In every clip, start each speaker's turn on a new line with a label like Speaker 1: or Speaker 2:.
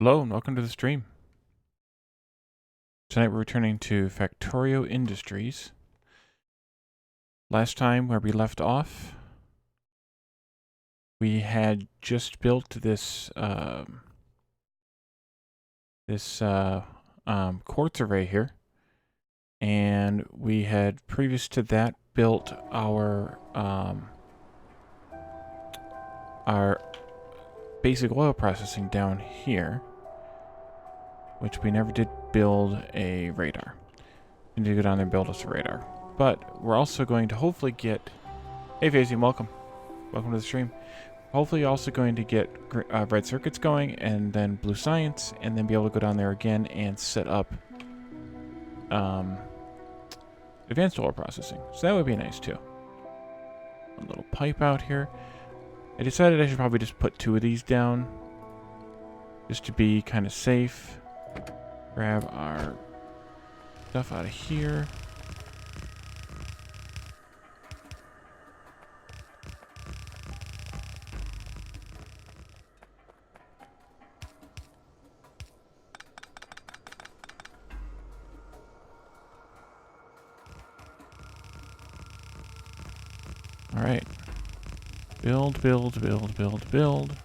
Speaker 1: Hello and welcome to the stream. Tonight we're returning to Factorio Industries. Last time where we left off, we had just built this quartz array here, and we had previous to that built our basic oil processing down here, which we never did build a radar. We need to go down there and build us a radar. But we're also going to hopefully get... Hey Fazy, welcome. Welcome to the stream. Hopefully also going to get red circuits going, and then blue science, and then be able to go down there again and set up advanced oil processing. So that would be nice too. A little pipe out here. I decided I should probably just put 2 of these down, just to be kind of safe. Grab our stuff out of here. All right. Build, build, build, build, build.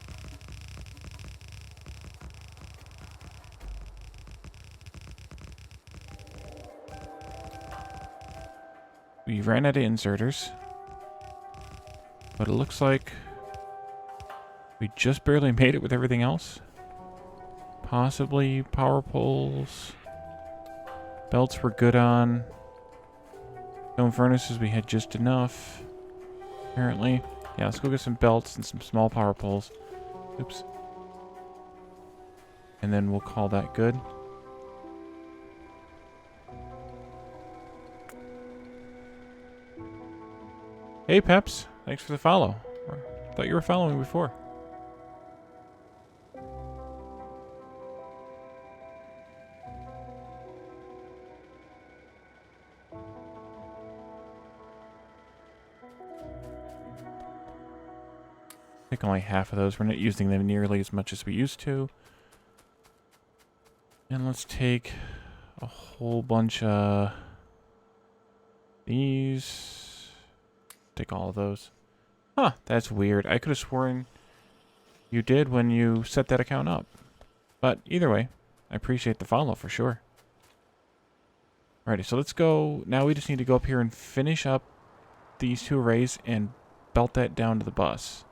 Speaker 1: We ran out of inserters, but it looks like we just barely made it with everything else. Possibly power poles. Belts were good on. Stone furnaces we had just enough, apparently. Yeah, let's go get some belts and some small power poles. Oops. And then we'll call that good. Hey Peps, thanks for the follow. Thought you were following before. I think only half of those. We're not using them nearly as much as we used to. And let's take a whole bunch of these. Take all of those. Huh, that's weird. I could have sworn you did when you set that account up. But either way, I appreciate the follow for sure. Alrighty, so let's go. Now we just need to go up here and finish up these 2 arrays and belt that down to the bus.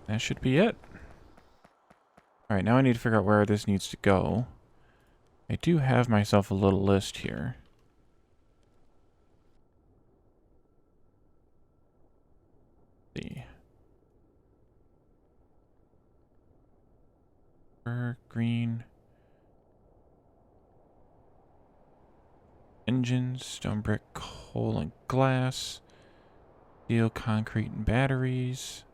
Speaker 1: That should be it. Alright, now I need to figure out where this needs to go. I do have myself a little list here. Let's see. Green. Engines, stone, brick, coal, and glass. Steel, concrete, and batteries.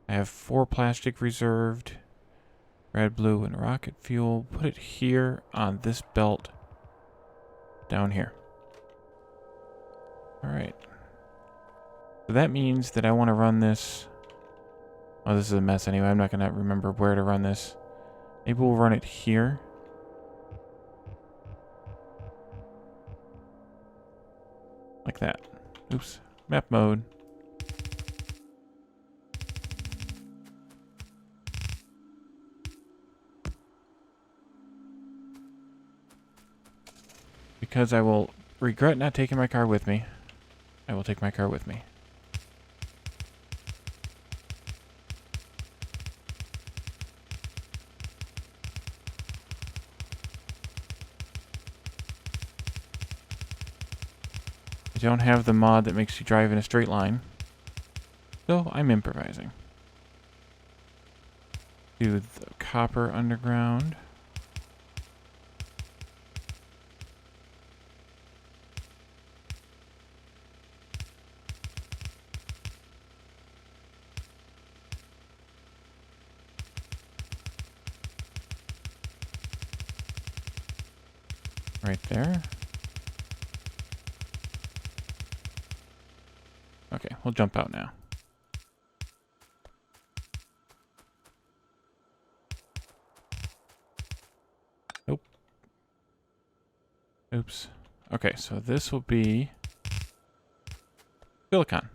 Speaker 1: I have 4 plastic reserved. Red, blue, and rocket fuel. Put it here on this belt down here. Alright. So that means that I want to run this. Oh, this is a mess anyway. I'm not going to remember where to run this. Maybe we'll run it here. Like that. Oops. Map mode. Because I will regret not taking my car with me, I will take my car with me. I don't have the mod that makes you drive in a straight line, so I'm improvising. Do the copper underground. Right there. Okay, we'll jump out now. Nope. Oops. Okay, so this will be silicon.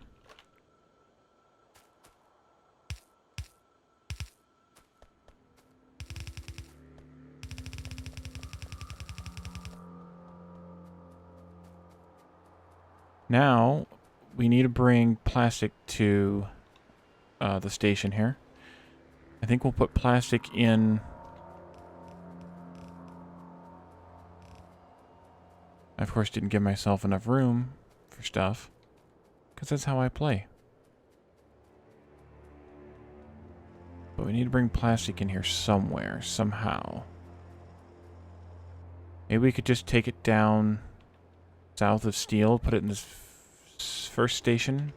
Speaker 1: Now, we need to bring plastic to the station here. I think we'll put plastic in... I, of course, didn't give myself enough room for stuff, because that's how I play. But we need to bring plastic in here somewhere, somehow. Maybe we could just take it down south of steel, put it in this first station.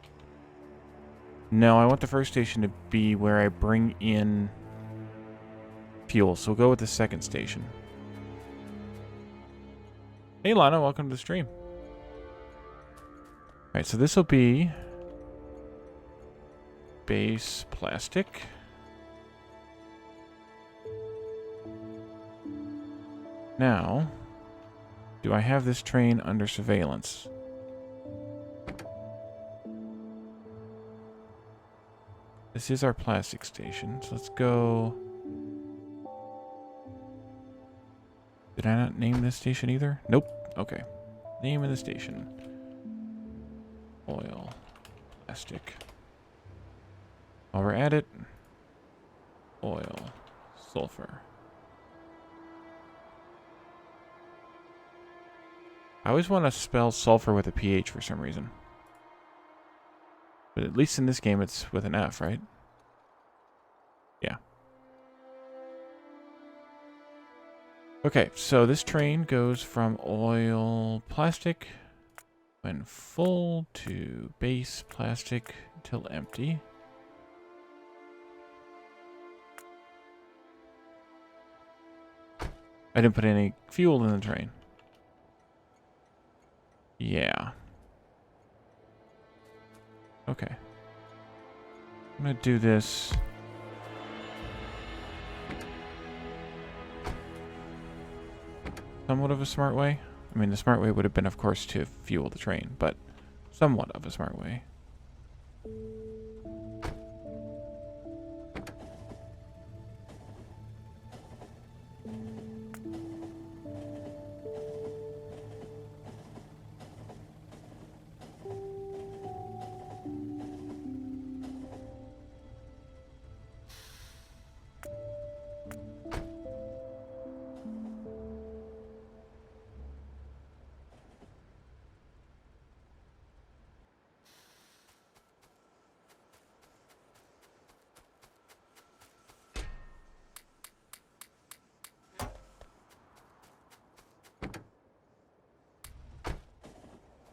Speaker 1: No, I want the first station to be where I bring in fuel, so we'll go with the second station. Hey Lana, welcome to the stream. Alright, so this will be base plastic. Now, do I have this train under surveillance? This is our plastic station, so let's go... Did I not name this station either? Nope. Okay. Name of the station. Oil. Plastic. While we're at it, oil. Sulfur. I always want to spell sulfur with a PH for some reason. But at least in this game it's with an F, right? Yeah. Okay, so this train goes from oil plastic when full to base plastic till empty. I didn't put any fuel in the train. Yeah. Okay. I'm gonna do this. Somewhat of a smart way. I mean, the smart way would have been, of course, to fuel the train, but somewhat of a smart way.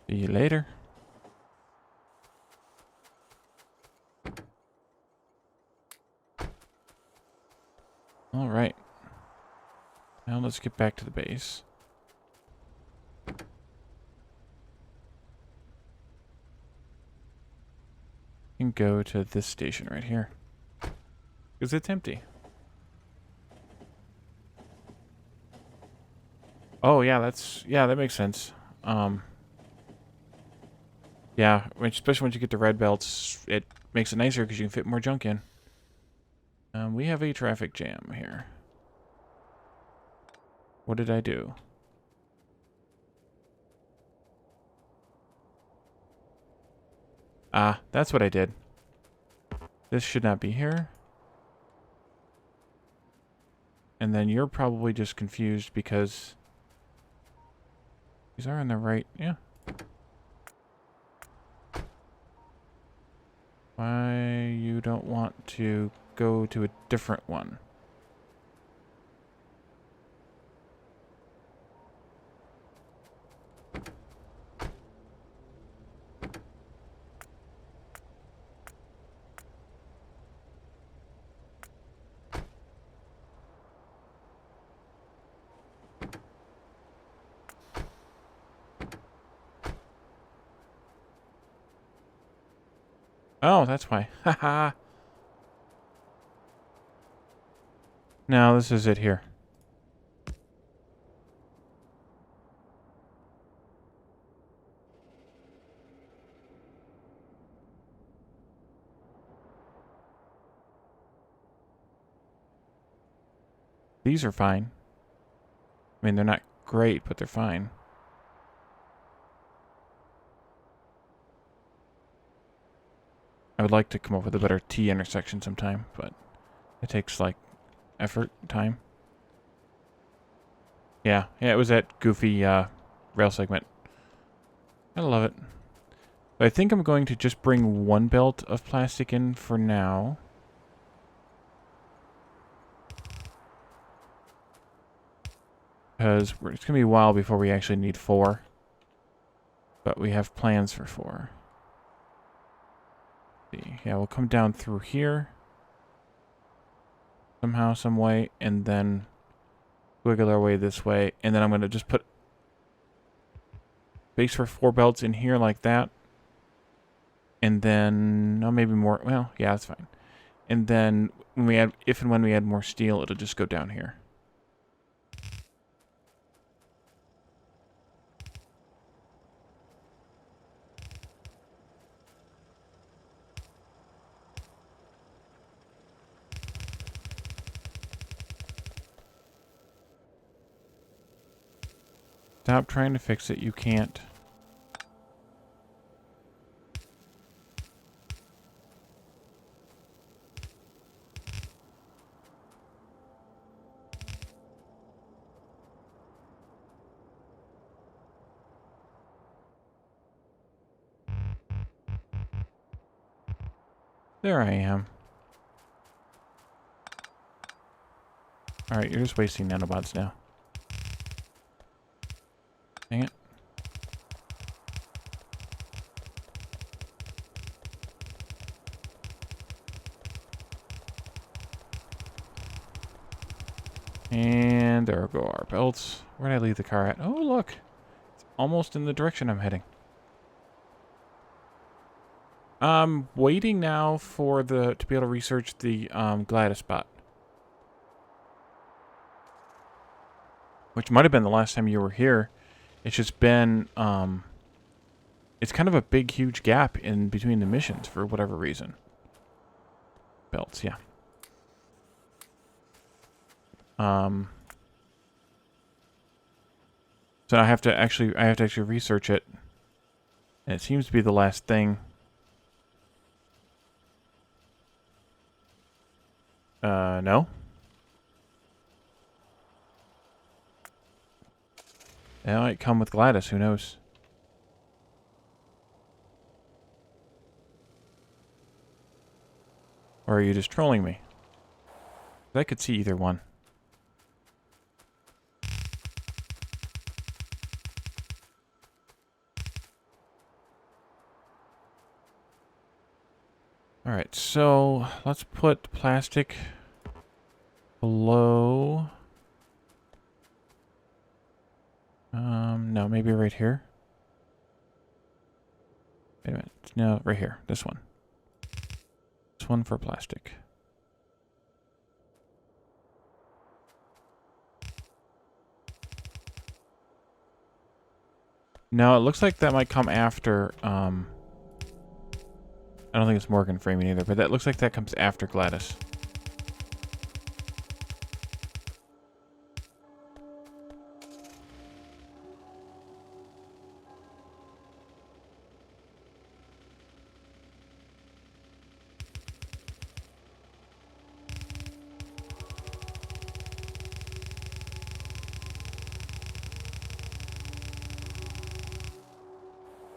Speaker 1: See you later. All right. Now let's get back to the base. And go to this station right here. Because it's empty. Oh, yeah, that makes sense. Yeah, especially once you get the red belts, it makes it nicer because you can fit more junk in. We have a traffic jam here. What did I do? Ah, that's what I did. This should not be here. And then you're probably just confused because these are on the right. Yeah. Why you don't want to go to a different one? Oh, that's why. Haha. Now this is it here. These are fine. I mean, they're not great, but they're fine. I would like to come up with a better T intersection sometime, but it takes, like, effort, time. Yeah, it was that goofy rail segment. I love it. But I think I'm going to just bring one belt of plastic in for now. Because it's going to be a while before we actually need 4. But we have plans for 4. Yeah, we'll come down through here. Somehow, some way, and then wiggle our way this way. And then I'm going to just put base for 4 belts in here like that. And then, no, maybe more. Well, yeah, that's fine. And then when we add, if and when we add more steel, it'll just go down here. Stop trying to fix it. You can't. There I am. Alright, you're just wasting nanobots now. Dang it. And there go our belts. Where did I leave the car at? Oh, look. It's almost in the direction I'm heading. I'm waiting now for to be able to research the Gladys spot. Which might have been the last time you were here. It's just been, it's kind of a big, huge gap in between the missions for whatever reason. Belts, yeah. So I have to actually research it. And it seems to be the last thing. No. It might come with Gladys, who knows? Or are you just trolling me? I could see either one. Alright, so let's put plastic below. No, maybe right here. Wait a minute. No, right here. This one. This one for plastic. No, it looks like that might come after, I don't think it's Morgan framing either, but that looks like that comes after Gladys.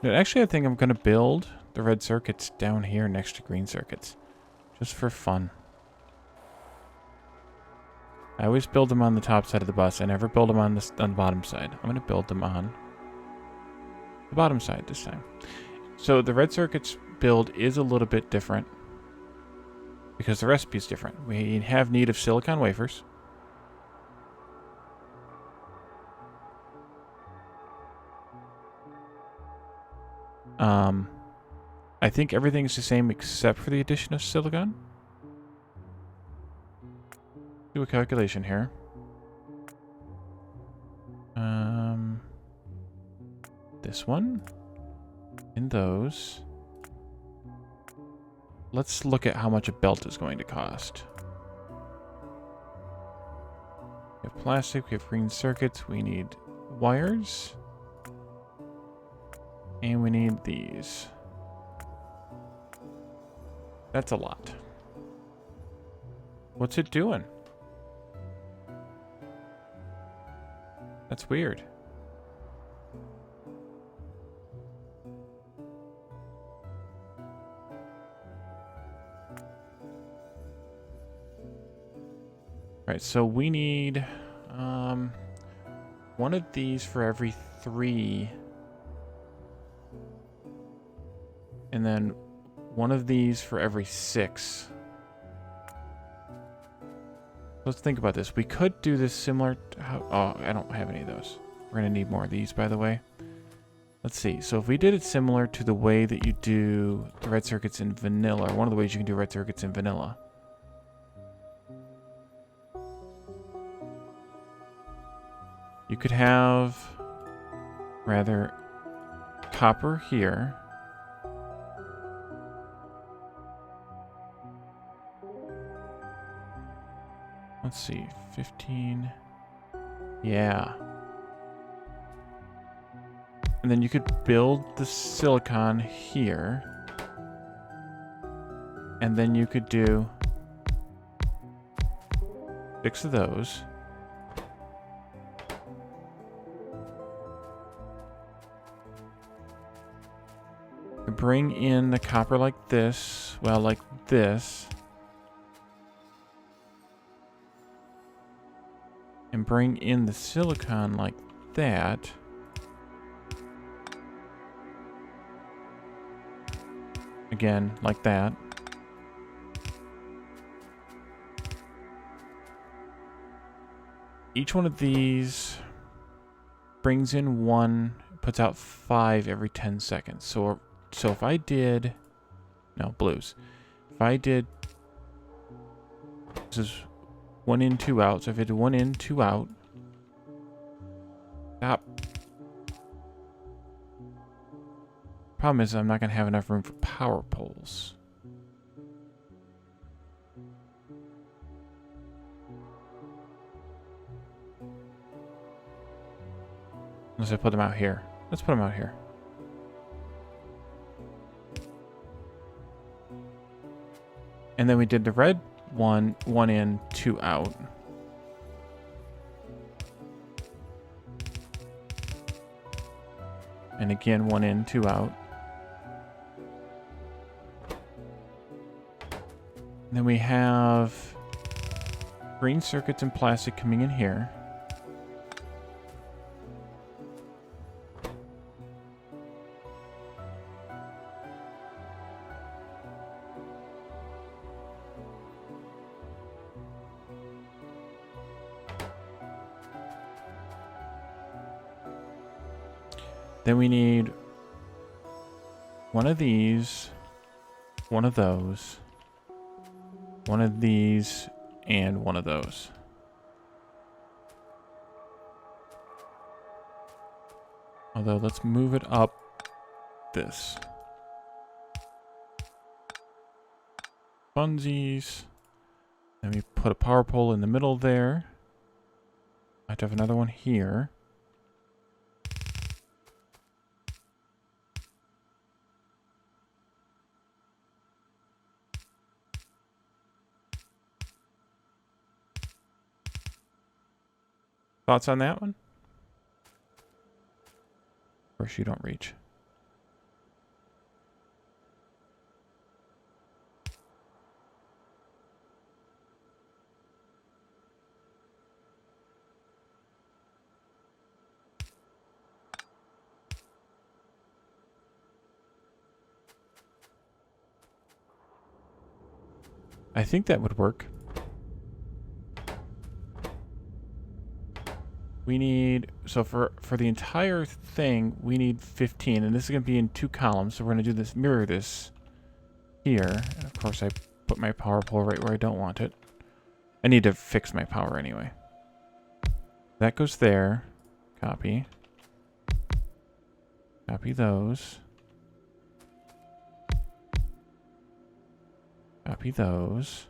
Speaker 1: Actually, I think I'm going to build the red circuits down here next to green circuits. Just for fun. I always build them on the top side of the bus. I never build them on the bottom side. I'm going to build them on the bottom side this time. So the red circuits build is a little bit different. Because the recipe is different. We have need of silicon wafers. I think everything's the same except for the addition of silicon. Do a calculation here. This one. And those. Let's look at how much a belt is going to cost. We have plastic, we have green circuits, we need wires. And we need these. That's a lot. What's it doing? That's weird. Right, so we need one of these for every 3. And then one of these for every 6. Let's think about this. We could do this similar to how... Oh, I don't have any of those. We're going to need more of these, by the way. Let's see. So if we did it similar to the way that you do the red circuits in vanilla, or one of the ways you can do red circuits in vanilla. You could have, rather, copper here. Let's see, 15. Yeah. And then you could build the silicon here. And then you could do 6 of those. Bring in the copper like this. Well, like this. And bring in the silicon like that. Again, like that. Each one of these brings in 1, puts out 5 every 10 seconds. So if I did... No, blues. If I did... This is 1 in, 2 out. So if I did 1 in, 2 out... Stop. Problem is I'm not going to have enough room for power poles. Unless I put them out here. Let's put them out here. And then we did the red one, 1 in, 2 out. And again, 1 in, 2 out. And then we have green circuits and plastic coming in here. Then we need 1 of these, 1 of those, 1 of these, and 1 of those. Although, let's move it up this. Funsies. Then we put a power pole in the middle there. I have to have another one here. Thoughts on that one? Of course, you don't reach. I think that would work. We need, so for the entire thing, we need 15, and this is going to be in 2 columns, so we're going to do this, mirror this here. And of course, I put my power pole right where I don't want it. I need to fix my power anyway. That goes there. Copy. Copy those. Copy those.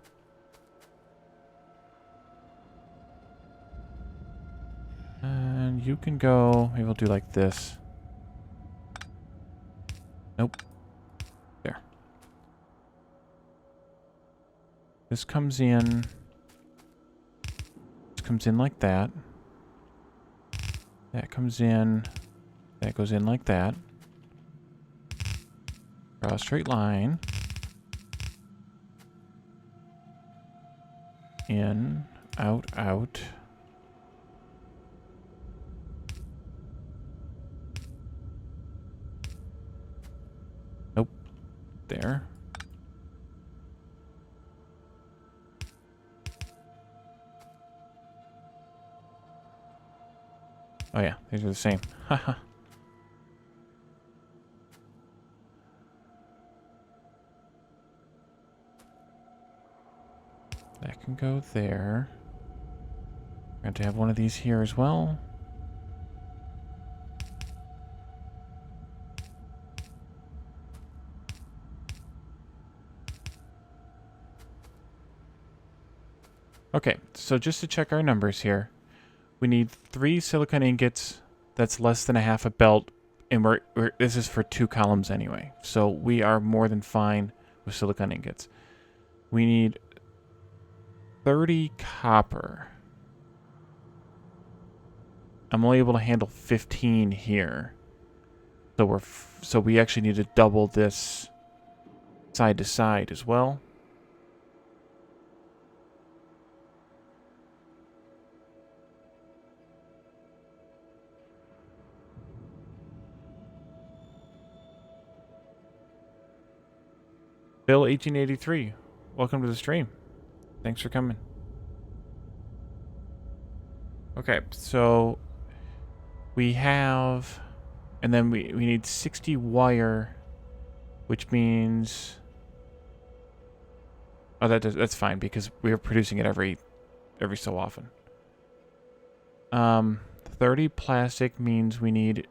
Speaker 1: And you can go, maybe we'll do like this. Nope. There. This comes in. This comes in like that. That comes in. That goes in like that. Draw a straight line. In, out, out. Nope. There. Oh yeah, these are the same. Haha. That can go there. We're going to have one of these here as well. Okay, so just to check our numbers here, we need 3 silicon ingots. That's less than a half a belt, and this is for 2 columns anyway. So we are more than fine with silicon ingots. We need 30 copper. I'm only able to handle 15 here. So we actually need to double this side to side as well. Bill 1883, welcome to the stream. Thanks for coming. Okay, so we have, and then we need 60 wire, which means, oh, that's fine because we're producing it every so often. 30 plastic means we need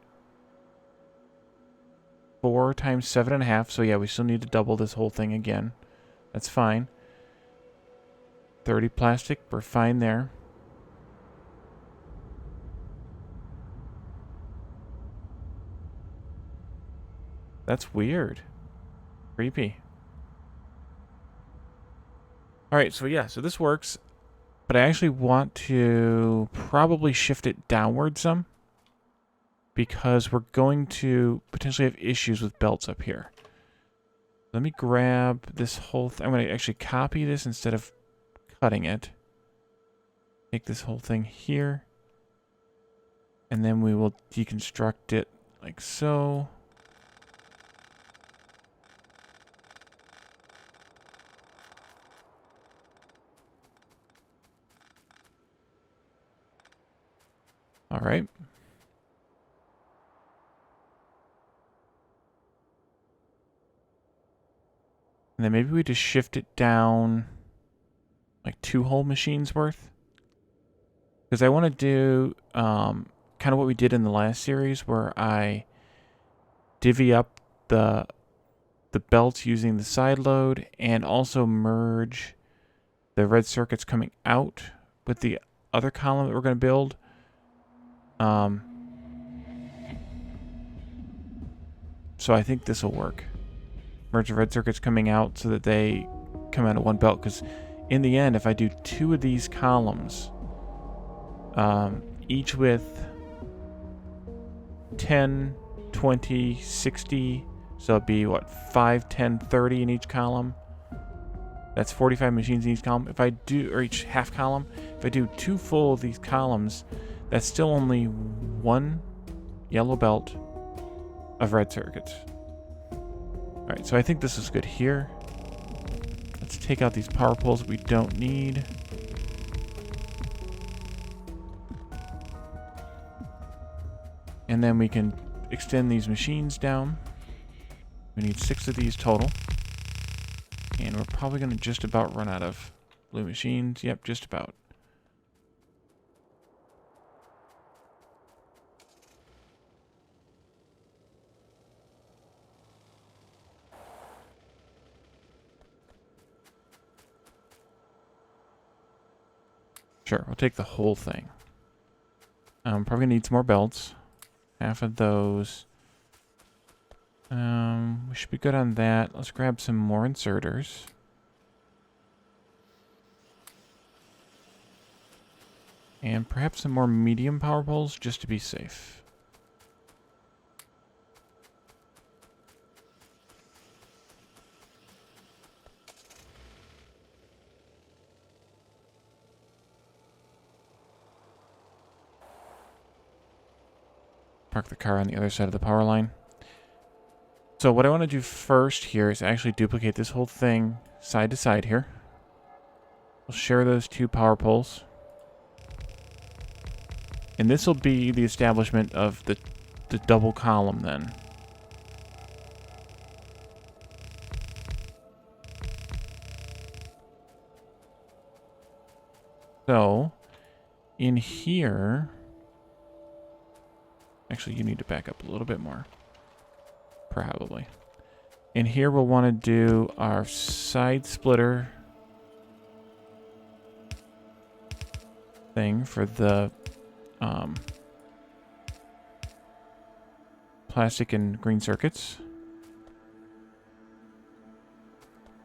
Speaker 1: 4 times 7.5. So yeah, we still need to double this whole thing again. That's fine. 30 plastic, we're fine there. That's weird. Creepy. Alright, so yeah, so this works. But I actually want to probably shift it downward some, because we're going to potentially have issues with belts up here. Let me grab this whole thing. I'm going to actually copy this instead of cutting it. Take this whole thing here. And then we will deconstruct it like so. All right. And then maybe we just shift it down like 2 whole machines worth. Because I want to do kind of what we did in the last series where I divvy up the belts using the side load and also merge the red circuits coming out with the other column that we're going to build. So I think this will work. Merge the red circuits coming out so that they come out of one belt. Because in the end, if I do 2 of these columns, each with 10, 20, 60, so it'd be what, 5, 10, 30 in each column. That's 45 machines in each column. If I do, or each half column, if I do 2 full of these columns, that's still only 1 yellow belt of red circuits. Alright, so I think this is good here. Let's take out these power poles that we don't need. And then we can extend these machines down. We need 6 of these total. And we're probably going to just about run out of blue machines. Yep, just about. Sure, we'll take the whole thing. Probably need some more belts. Half of those. We should be good on that. Let's grab some more inserters. And perhaps some more medium power poles just to be safe. Park the car on the other side of the power line. So what I want to do first here is actually duplicate this whole thing side to side here. We'll share those two power poles. And this will be the establishment of the double column then. So, in here... Actually, you need to back up a little bit more. Probably. In here, we'll want to do our side splitter thing for the plastic and green circuits.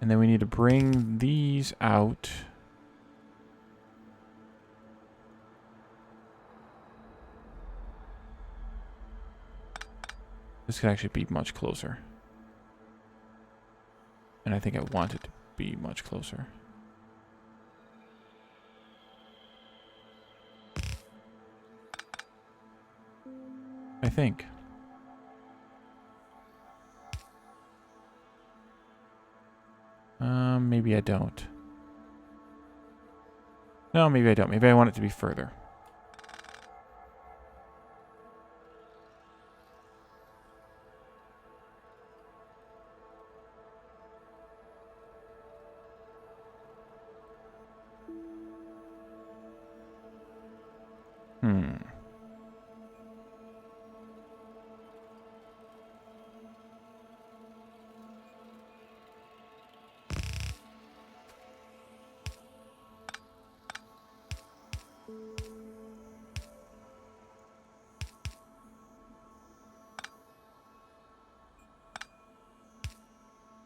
Speaker 1: And then we need to bring these out. This could actually be much closer. And I think I want it to be much closer. I think. Maybe I don't. No, maybe I don't. Maybe I want it to be further.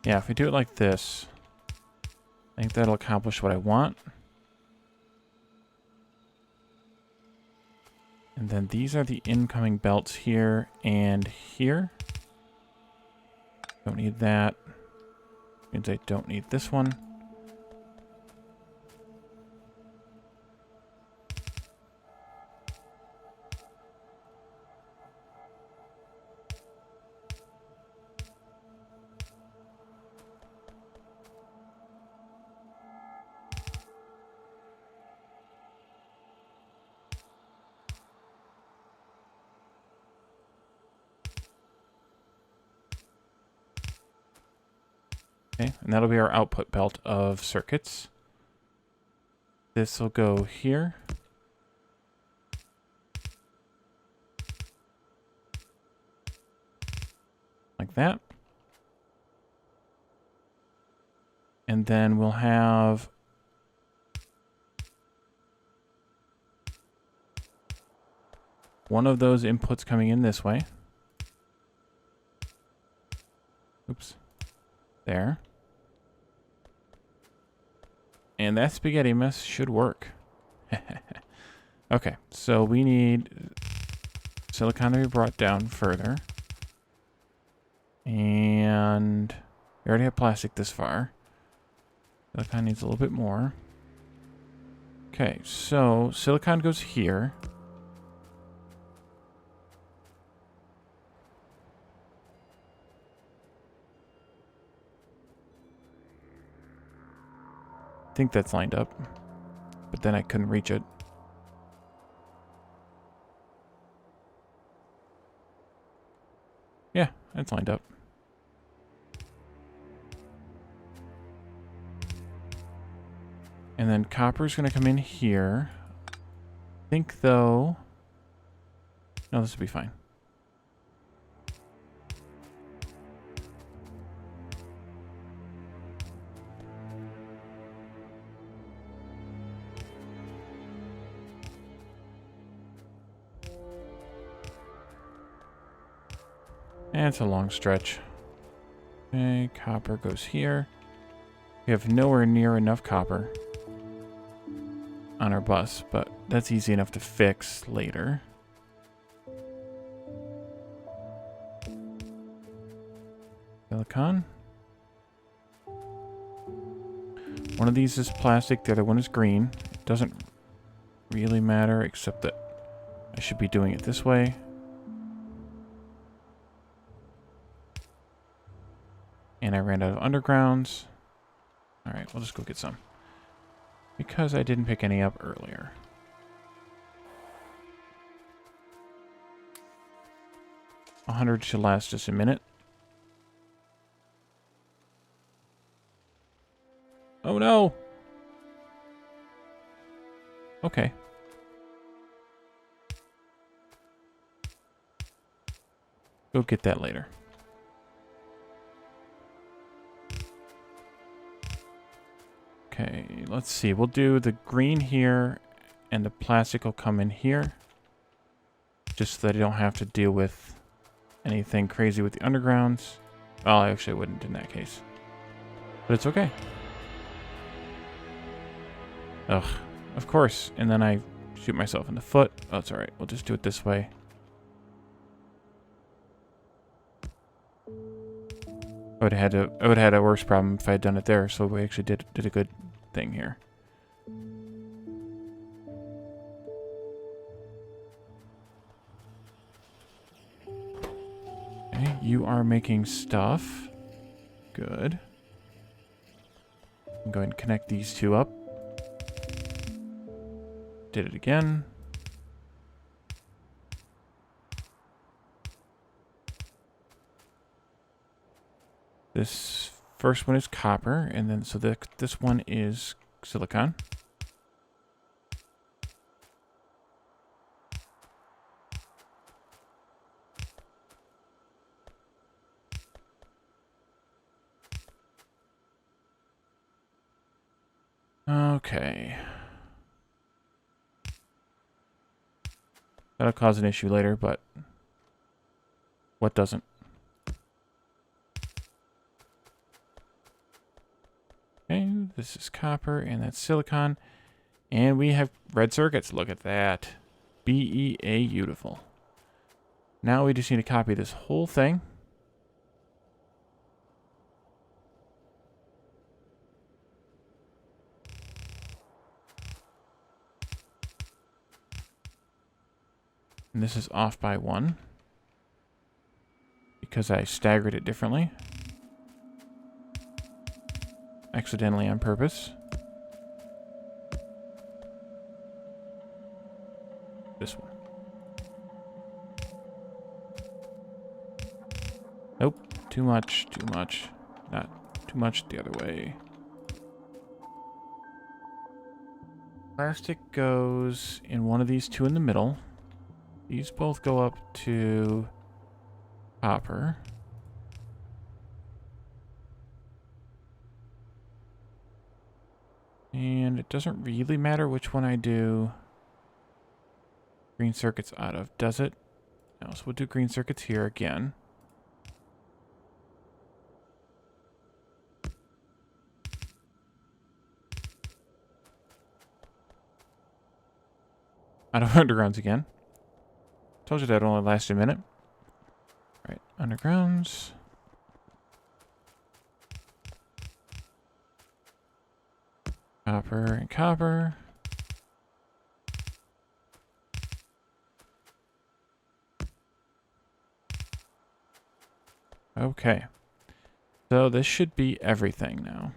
Speaker 1: Yeah, if we do it like this, I think that'll accomplish what I want. And then these are the incoming belts here and here. Don't need that. Means I don't need this one. Okay, and that'll be our output belt of circuits. This will go here. Like that. And then we'll have one of those inputs coming in this way. Oops. There. And that spaghetti mess should work. Okay, so we need silicon to be brought down further. And we already have plastic this far. Silicon needs a little bit more. Okay, so silicon goes here. I think that's lined up, but then I couldn't reach it. Yeah, it's lined up. And then copper's going to come in here. I think, though... No, this will be fine. And it's a long stretch. Okay, copper goes here. We have nowhere near enough copper on our bus, but that's easy enough to fix later. Silicon. One of these is plastic, the other one is green. It doesn't really matter, except that I should be doing it this way. And I ran out of undergrounds. Alright, we'll just go get some. Because I didn't pick any up earlier. $100 should last just a minute. Oh no! Okay. Go get that later. Okay, let's see. We'll do the green here, and the plastic will come in here. Just so that I don't have to deal with anything crazy with the undergrounds. Well, I actually wouldn't in that case. But it's okay. Ugh, of course. And then I shoot myself in the foot. Oh, it's alright. We'll just do it this way. I would have had a worse problem if I had done it there, so we actually did a good thing here. Okay, you are making stuff. Good. I'm going to connect these two up. Did it again. This first one is copper, and then so this one is silicon. Okay. That'll cause an issue later, but what doesn't? Okay, this is copper, and that's silicon. And we have red circuits. Look at that. BEA beautiful. Now we just need to copy this whole thing. And this is off by 1. Because I staggered it differently. Accidentally on purpose. This one. Nope. Too much. Too much. Not too much the other way. Plastic goes in one of these two in the middle. These both go up to copper. And it doesn't really matter which one I do green circuits out of, does it? No, so we'll do green circuits here again. Out of undergrounds again. Told you that only last a minute. Alright, undergrounds. Copper and copper. Okay. So this should be everything now.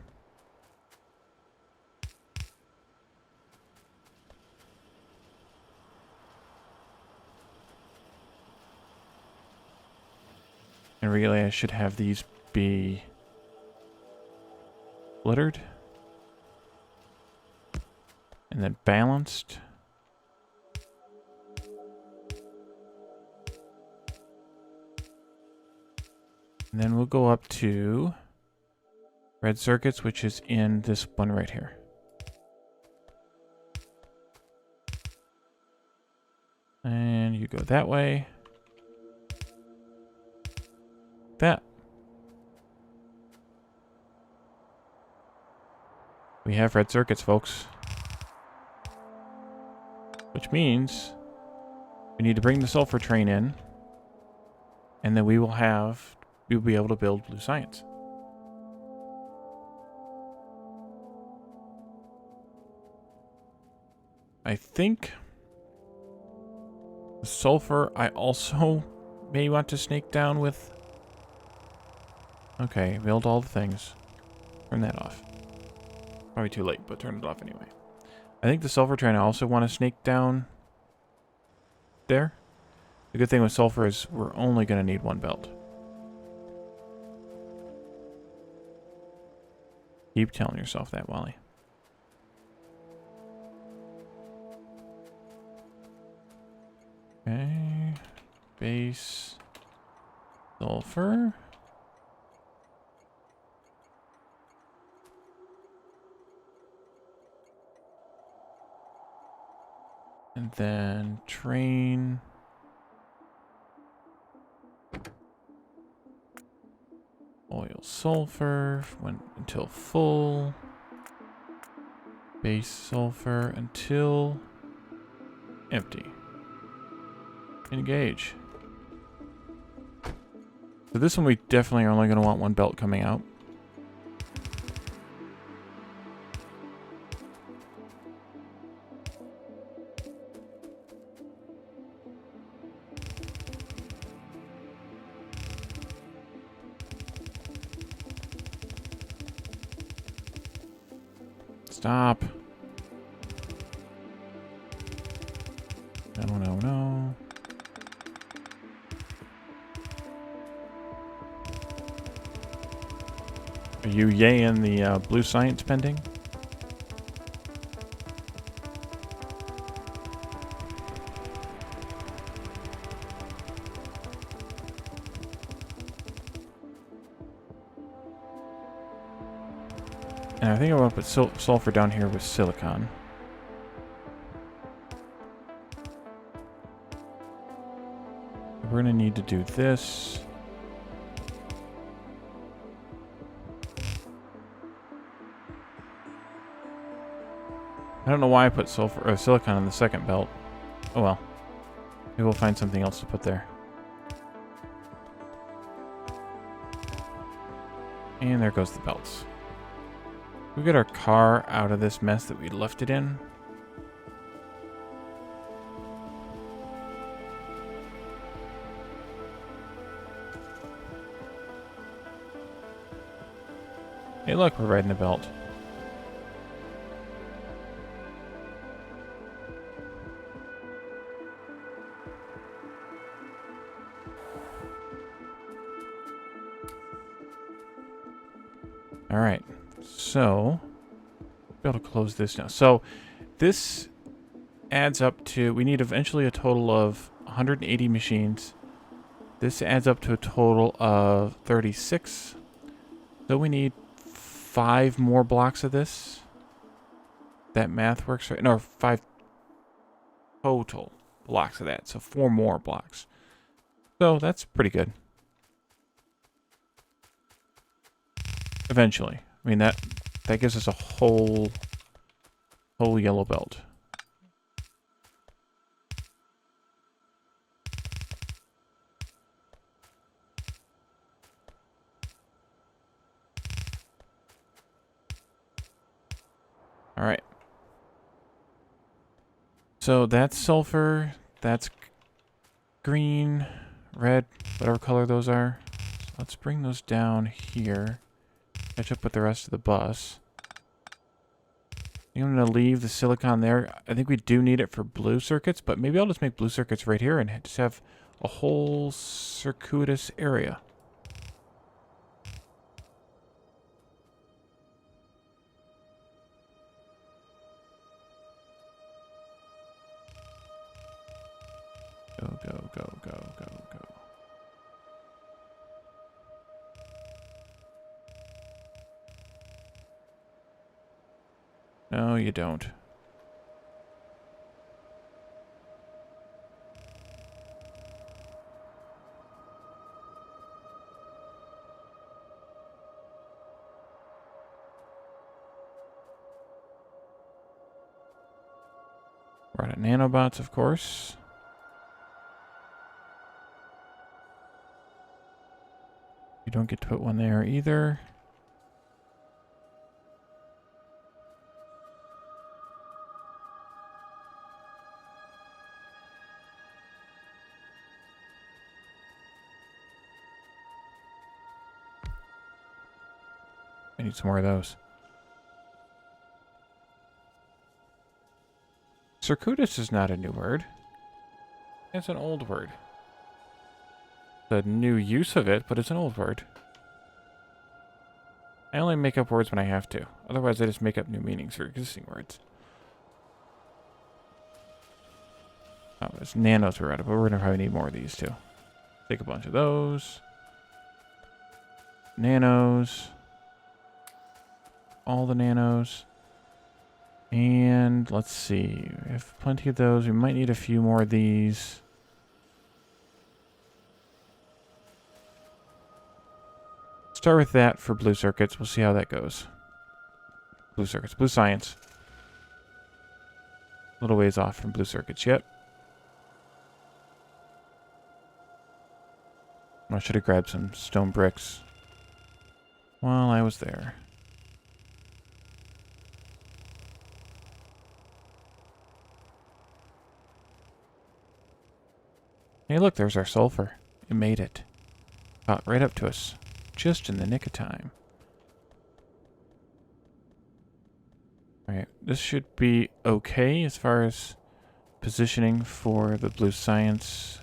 Speaker 1: And really I should have these be glittered. And then balanced. And then we'll go up to red circuits, which is in this one right here. And you go that way. That. We have red circuits, folks. Which means we need to bring the sulfur train in. And then we'll be able to build blue science. I think the sulfur I also may want to snake down with. Okay, build all the things. Turn that off. Probably too late, but turn it off anyway. I think the sulfur train I also want to snake down there. The good thing with sulfur is we're only going to need one belt. Keep telling yourself that, Wally. Okay. Base. Sulfur. And then train. Oil sulfur until full. Base sulfur until empty. Engage. So this one we definitely are only going to want one belt coming out. Stop. No. Are you yaying the blue science pending? And I think I want to put sulfur down here with silicon. We're going to need to do this. I don't know why I put sulfur or silicon in the second belt. Oh well. Maybe we'll find something else to put there. And there goes the belts. We get our car out of this mess that we left it in. Hey look, we're riding a belt. Alright, so be able to close this now. So this adds up to, we need eventually a total of 180 machines. This adds up to a total of 36. So we need 5 more blocks of this. That math works right. No, 5 total blocks of that. So 4 more blocks. So that's pretty good. Eventually. I mean, that gives us a whole yellow belt. All right. So that's sulfur, that's green, red, whatever color those are. So let's bring those down here. Catch up with the rest of the bus. I'm going to leave the silicon there. I think we do need it for blue circuits, but maybe I'll just make blue circuits right here and just have a whole circuitous area. No, you don't. We're out of nanobots, of course. You don't get to put one there either. I need some more of those. Circuitous is not a new word. It's an old word. The new use of it, but it's an old word. I only make up words when I have to. Otherwise, I just make up new meanings for existing words. Oh, there's nanos we're out of, but we're going to probably need more of these too. Take a bunch of those. Nanos. All the nanos. And let's see. We have plenty of those. We might need a few more of these. Start with that for blue circuits. We'll see how that goes. Blue circuits. Blue science. A little ways off from blue circuits yet. I should have grabbed some stone bricks while I was there. Hey, look, there's our sulfur. It made it. Got right up to us. Just in the nick of time. Alright, this should be okay as far as positioning for the blue science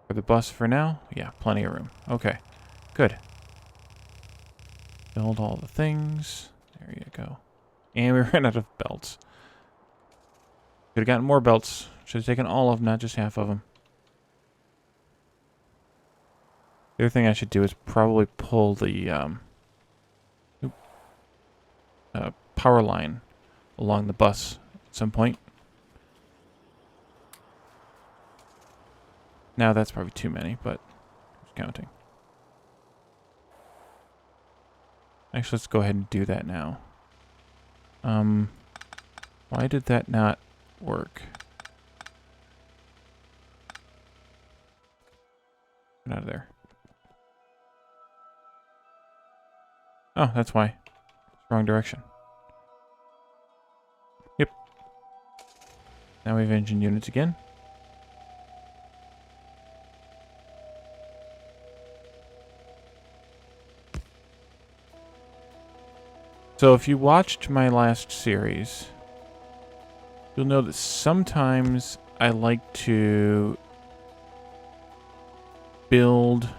Speaker 1: for the bus for now. Yeah, plenty of room. Okay, good. Build all the things. There you go. And we ran out of belts. Could have gotten more belts. Should have taken all of them, not just half of them. The other thing I should do is probably pull the power line along the bus at some point. Now that's probably too many, but who's counting? Actually, let's go ahead and do that now. Why did that not work? Get out of there. Oh, that's why. Wrong direction. Yep. Now we have engine units again. So if you watched my last series, you'll know that sometimes I like to build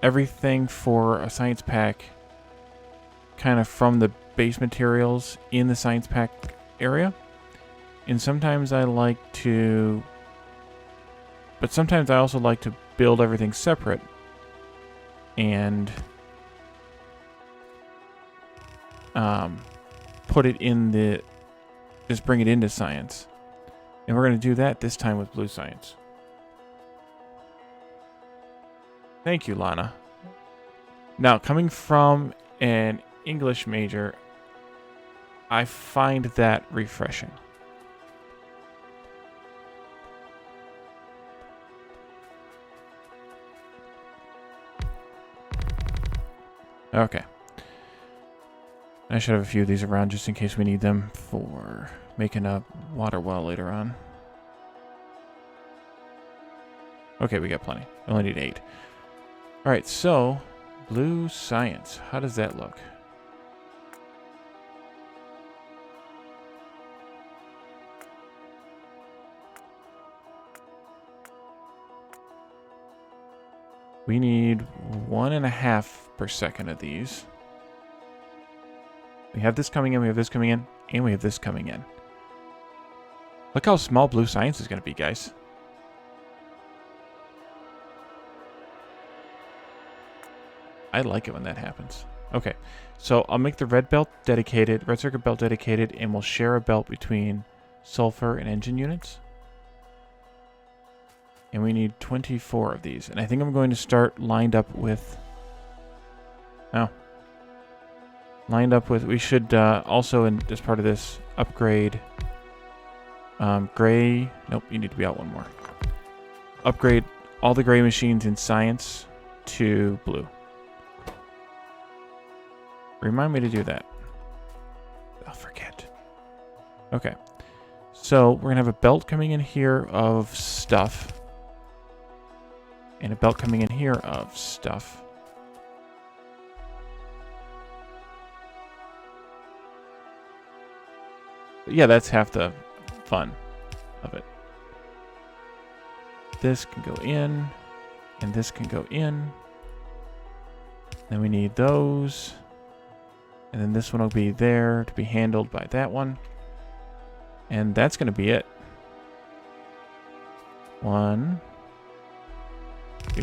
Speaker 1: everything for a science pack kind of from the base materials in the science pack area. And sometimes I like to, but sometimes I also like to build everything separate and put it in the, just bring it into science. And we're going to do that this time with blue science. Thank you, Lana. Now, coming from an English major, I find that refreshing. Okay. I should have a few of these around just in case we need them for making a water well later on. Okay, we got plenty. We only need 8. Alright, so blue science. How does that look? We need 1.5 per second of these. We have this coming in, we have this coming in, and we have this coming in. Look how small blue science is going to be, guys. I like it when that happens. Okay, so I'll make the red belt dedicated, red circuit belt dedicated, and we'll share a belt between sulfur and engine units. And we need 24 of these. And I think I'm going to start lined up with... Oh. Lined up with... We should also, in this part of this, upgrade... gray... Nope, you need to be out one more. Upgrade all the gray machines in science to blue. Remind me to do that. I'll forget. Okay. So, we're going to have a belt coming in here of stuff. And a belt coming in here of stuff. But yeah, that's half the fun of it. This can go in, and this can go in. Then we need those. And then this one will be there to be handled by that one. And that's going to be it. 1, 2,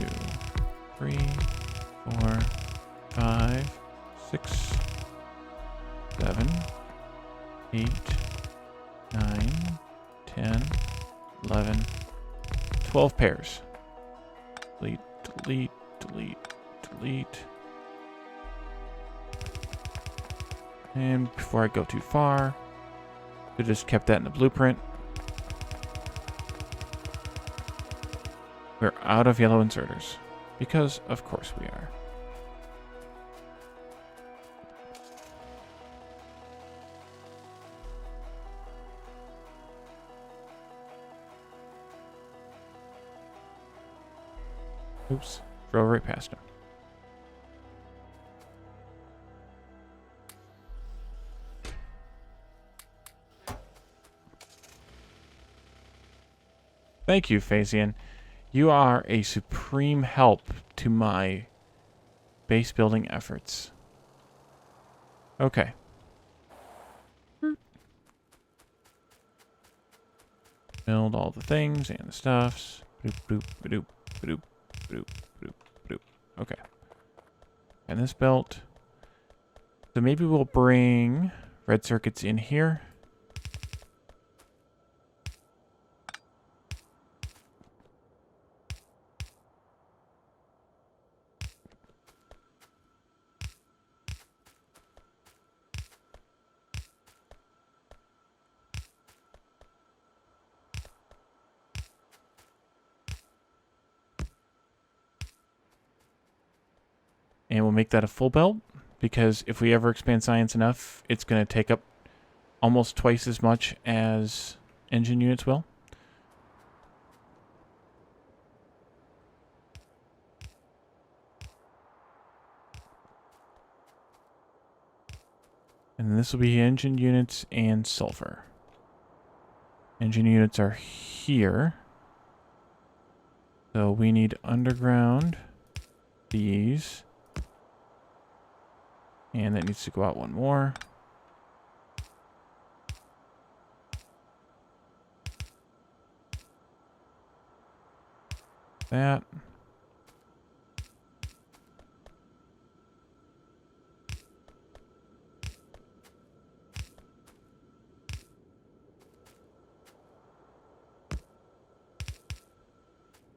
Speaker 1: 3, 4, 5, 6, 7, 8, 9, 10, 11, 12 pairs. Delete, delete, delete, delete. And before I go too far, I just kept that in the blueprint. We're out of yellow inserters. Because, of course, we are. Oops. Drove right past him. Thank you, Phasian. You are a supreme help to my base building efforts. Okay. Build all the things and the stuffs. Boop, boop, boop, boop, boop, boop, boop. Okay. And this belt. So maybe we'll bring red circuits in here. And we'll make that a full belt, because if we ever expand science enough, it's going to take up almost twice as much as engine units will. And this will be engine units and sulfur. Engine units are here. So we need underground these. And that needs to go out one more. That.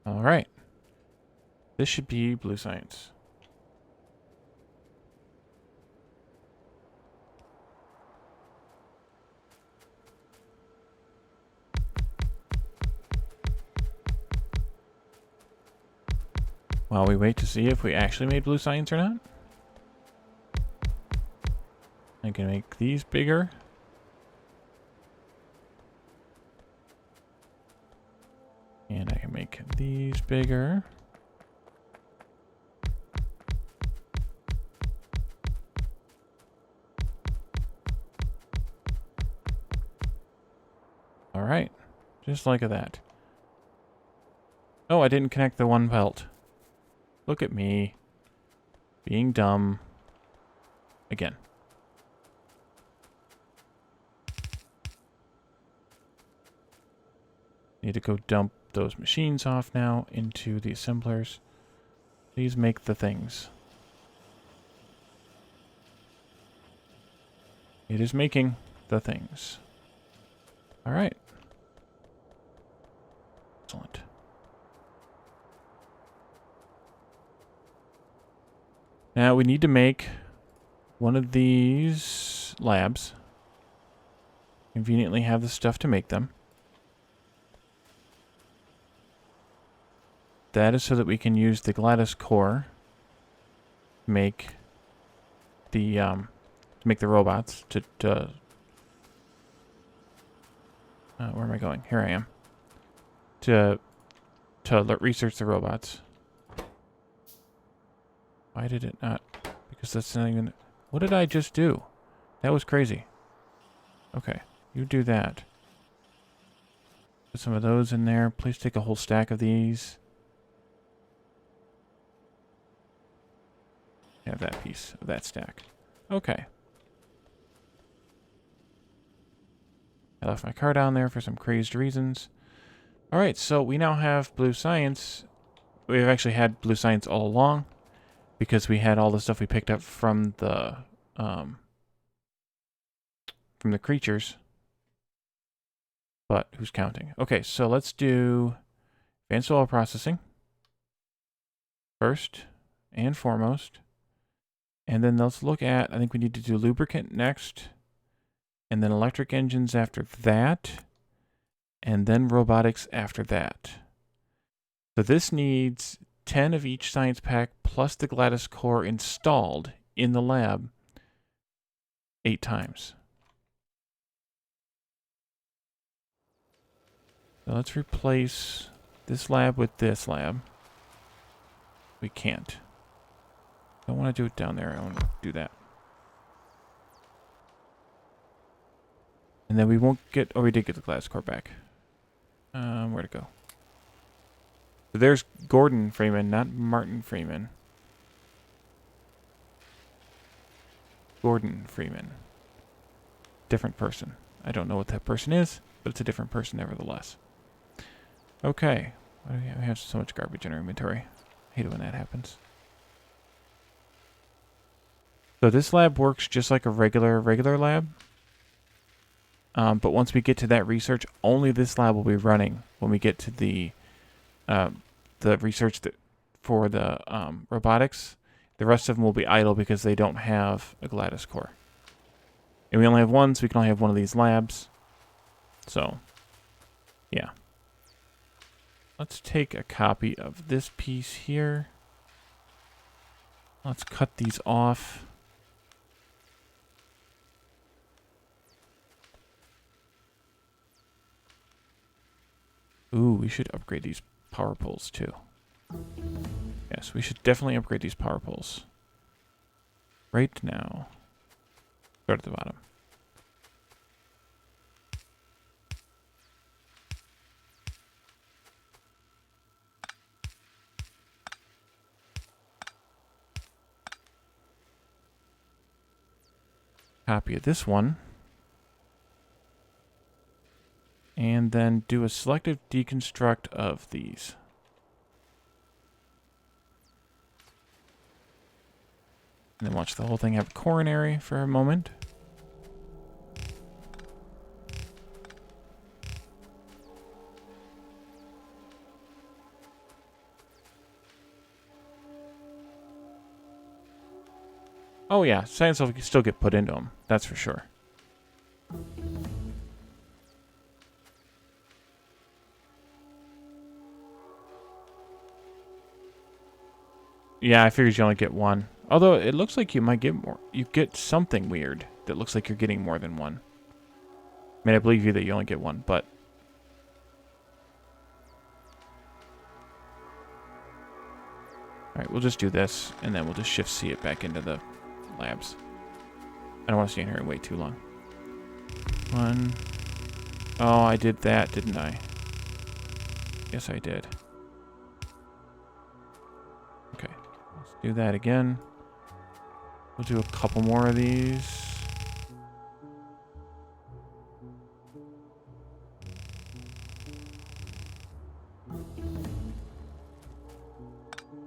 Speaker 1: All right. This should be blue science. While we wait to see if we actually made blue science or not. I can make these bigger. And I can make these bigger. All right, just like that. Oh, I didn't connect the one belt. Look at me. Being dumb. Again. Need to go dump those machines off now into the assemblers. Please make the things. it is making the things. All right. Excellent. Now we need to make one of these labs. Conveniently have the stuff to make them. That is so that we can use the Gladys core to make the robots where am I going? Here I am. To research the robots. Why did it not? Because that's not even... What did I just do? That was crazy. Okay, you do that. Put some of those in there. Please take a whole stack of these. Have that piece of that stack. Okay. I left my car down there for some crazed reasons. Alright, so we now have blue science. We've actually had blue science all along, because we had all the stuff we picked up from the creatures. But who's counting? Okay, so let's do advanced oil processing first and foremost. And then let's look at, I think we need to do lubricant next, and then electric engines after that, and then robotics after that. So this needs 10 of each science pack plus the Gladys core installed in the lab 8 times. So let's replace this lab with this lab. We can't. I don't want to do it down there. I want to do that. And then we won't get... Oh, we did get the Gladys core back. Where'd it go? So there's Gordon Freeman, not Martin Freeman. Gordon Freeman. Different person. I don't know what that person is, but it's a different person nevertheless. Okay. Why do we have so much garbage in our inventory? I hate it when that happens. So this lab works just like a regular lab. But once we get to that research, only this lab will be running when we get to the research for the robotics. The rest of them will be idle because they don't have a Gladys core. And we only have one, so we can only have one of these labs. So, yeah. Let's take a copy of this piece here. Let's cut these off. Ooh, we should upgrade these power poles too. Yes, we should definitely upgrade these power poles. Right now. Start at the bottom. Copy of this one. And then do a selective deconstruct of these. And then watch the whole thing have coronary for a moment. Oh yeah, science will still get put into them. That's for sure. Yeah, I figured you only get one. Although, it looks like you might get more. You get something weird that looks like you're getting more than one. I mean, I believe you that you only get one, but... Alright, we'll just do this, and then we'll just Shift-C it back into the labs. I don't want to stay in here and wait too long. One. Oh, I did that, didn't I? Yes, I did. Okay, let's do that again. We'll do a couple more of these.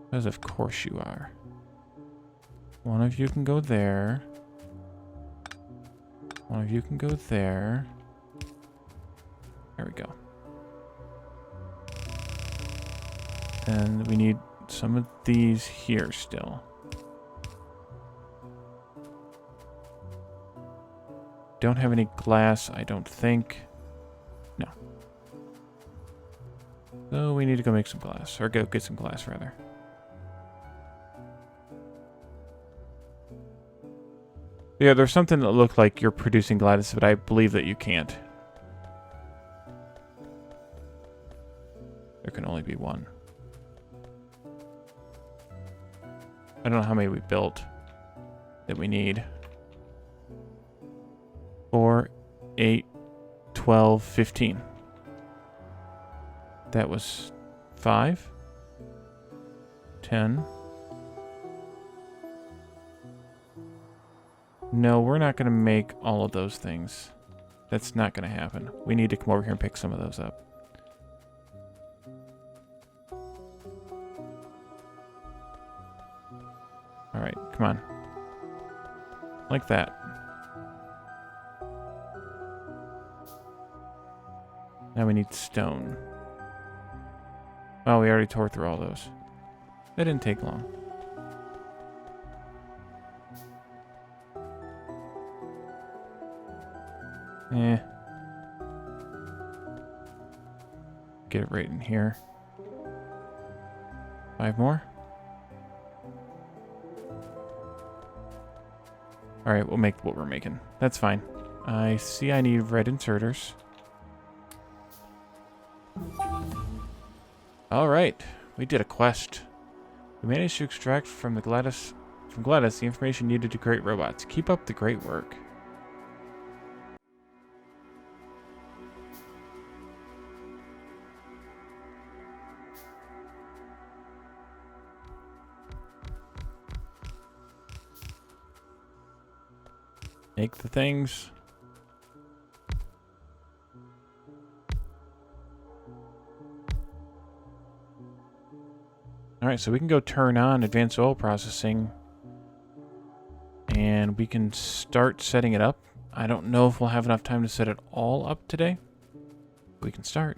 Speaker 1: Because of course you are. One of you can go there. One of you can go there. There we go. And we need some of these here still. Don't have any glass, I don't think. No. So we need to go make some glass. Or go get some glass, rather. Yeah, there's something that looked like you're producing glass, but I believe that you can't. There can only be one. I don't know how many we built that we need. 4, 8, 12, 15. That was 5, 10. No, we're not going to make all of those things. That's not going to happen. We need to come over here and pick some of those up. Alright, come on. Like that. Now we need stone. Oh, we already tore through all those. That didn't take long. Eh. Get it right in here. 5 more. Alright, we'll make what we're making. That's fine. I see I need red inserters. Alright, we did a quest. We managed to extract from Gladys the information needed to create robots. Keep up the great work. Make the things. Alright, so we can go turn on advanced oil processing. And we can start setting it up. I don't know if we'll have enough time to set it all up today. We can start.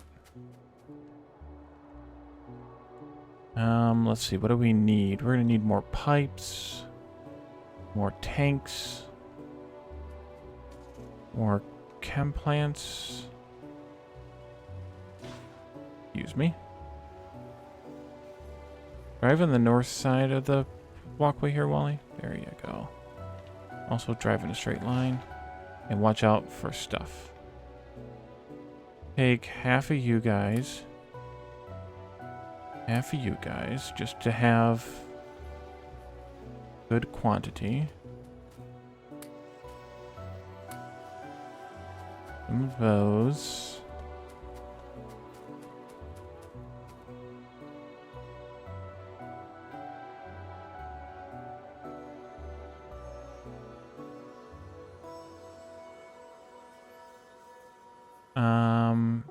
Speaker 1: Let's see, what do we need? We're going to need more pipes. More tanks. More chem plants. Excuse me. Drive on the north side of the walkway here, Wally. There you go. Also drive in a straight line. And watch out for stuff. Take half of you guys. Half of you guys. Just to have good quantity. Some of those.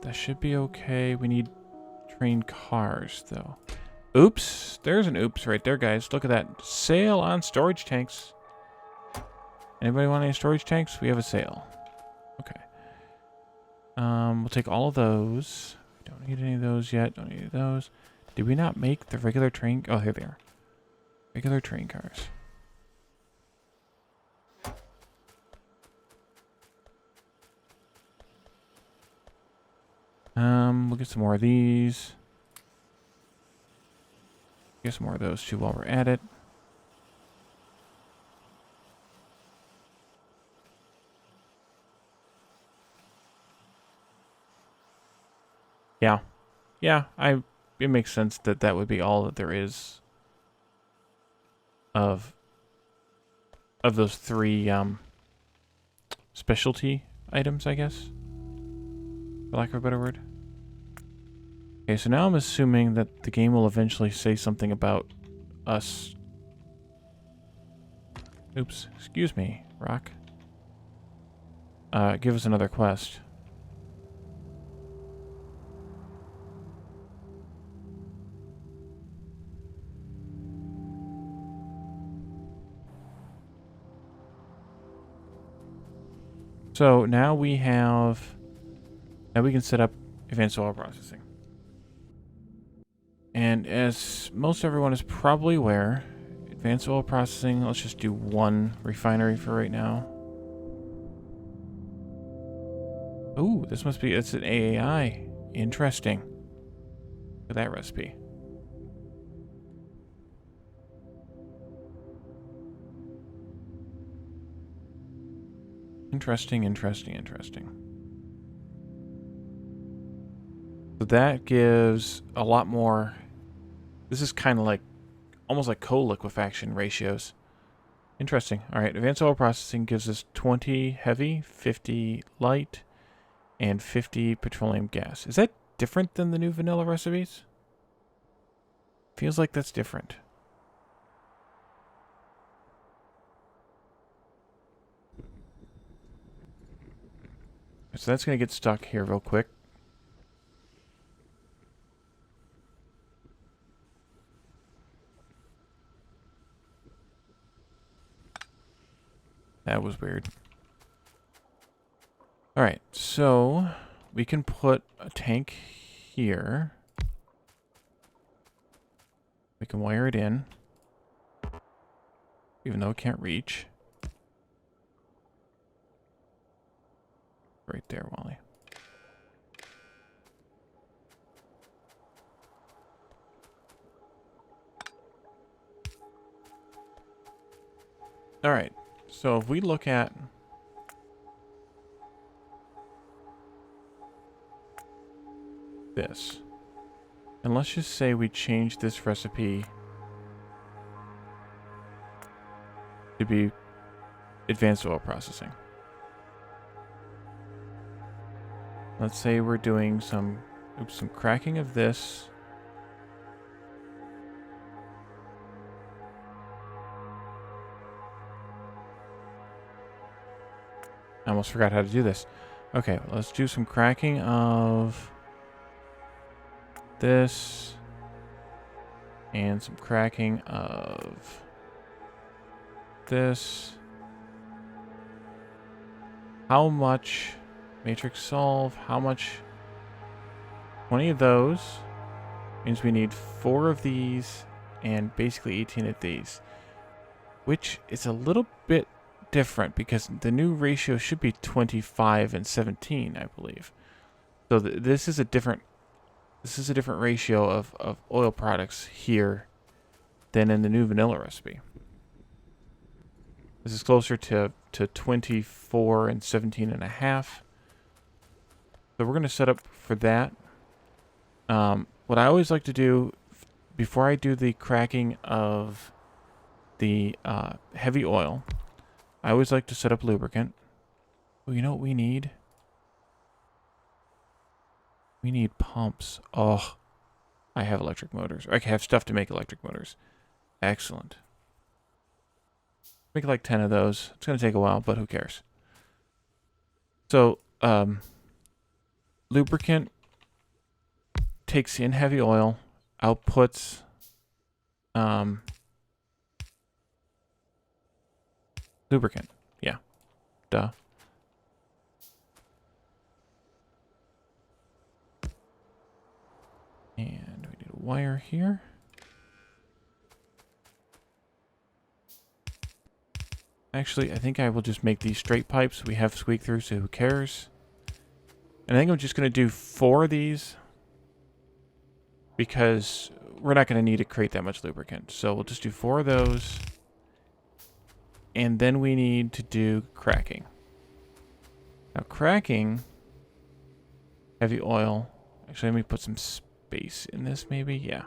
Speaker 1: That should be okay. We need train cars, though. Oops. There's an oops right there, guys. Look at that. Sale on storage tanks. Anybody want any storage tanks? We have a sale. Okay. We'll take all of those. We don't need any of those yet. Don't need any of those. Did we not make the regular train? Oh, here they are. Regular train cars. We'll get some more of these. Get some more of those too while we're at it. Yeah. Yeah, it makes sense that that would be all that there is of those 3 specialty items, I guess. For lack of a better word. Okay, so now I'm assuming that the game will eventually say something about us. Oops, excuse me, Rock. Give us another quest. So now we have... Now we can set up advanced oil processing. And as most everyone is probably aware, advanced oil processing, let's just do one refinery for right now. Ooh, this must be, it's an AAI. Interesting. Look at that recipe. Interesting, interesting, interesting. So that gives a lot more. This is kind of like, almost like co-liquefaction ratios. Interesting. All right, advanced oil processing gives us 20 heavy, 50 light, and 50 petroleum gas. Is that different than the new vanilla recipes? Feels like that's different. So that's going to get stuck here real quick. That was weird. Alright, so we can put a tank here. We can wire it in, even though it can't reach. Right there, Wally. Alright, so if we look at this, and let's just say we change this recipe to be advanced oil processing. Let's say we're doing some cracking of this. I almost forgot how to do this. Okay, let's do some cracking of this and some cracking of this. How much matrix solve? How much? 20 of those means we need 4 of these and basically 18 of these, which is a little bit different because the new ratio should be 25 and 17, I believe. So this is a different ratio of oil products here than in the new vanilla recipe. This is closer to 24 and 17 and a half. So we're going to set up for that. What I always like to do before I do the cracking of the heavy oil, I always like to set up lubricant. Well, you know what we need? We need pumps. Oh, I have electric motors. I have stuff to make electric motors. Excellent. Make like 10 of those. It's going to take a while, but who cares? So, lubricant takes in heavy oil, outputs lubricant. Yeah. Duh. And we need a wire here. Actually, I think I will just make these straight pipes. We have squeak through, so who cares? And I think I'm just going to do 4 of these because we're not going to need to create that much lubricant. So we'll just do 4 of those. And then we need to do cracking. Now cracking, heavy oil. Actually, let me put some space in this maybe. Yeah.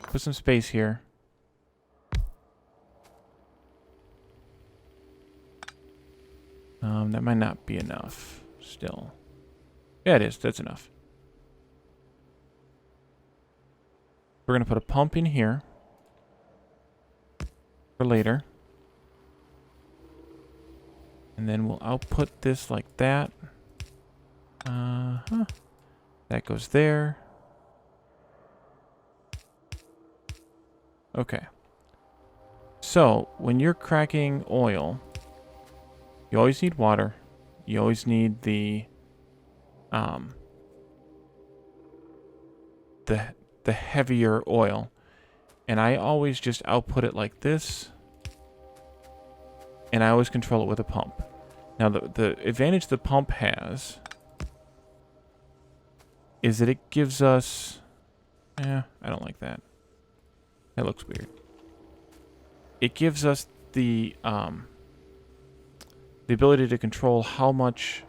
Speaker 1: Put some space here. That might not be enough still. Yeah, it is. That's enough. We're going to put a pump in here for later. And then we'll output this like that. That goes there. Okay. So, when you're cracking oil, you always need water. you always need the heavier oil. And I always just output it like this. And I always control it with a pump. Now, the advantage the pump has is that it gives us... I don't like that. That looks weird. It gives us the ability to control how much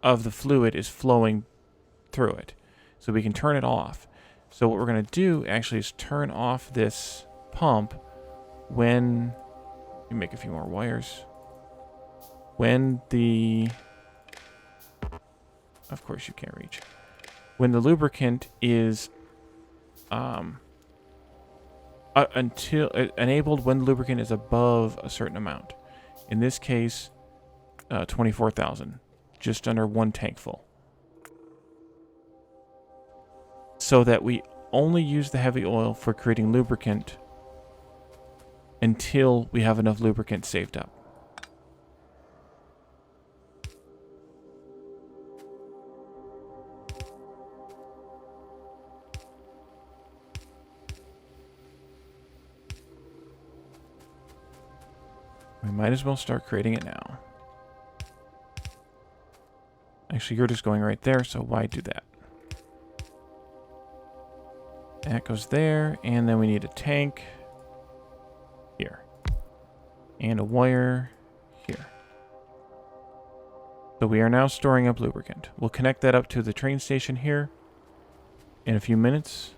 Speaker 1: of the fluid is flowing through it. So we can turn it off. So what we're going to do actually is turn off this pump when... You make a few more wires. When the... Of course you can't reach. When the lubricant is enabled when the lubricant is above a certain amount. In this case, 24,000. Just under 1 tank full. So that we only use the heavy oil for creating lubricant until we have enough lubricant saved up. We might as well start creating it now. Actually, you're just going right there, so why do that? That goes there, and then we need a tank here. And a wire here. So we are now storing up lubricant. We'll connect that up to the train station here in a few minutes.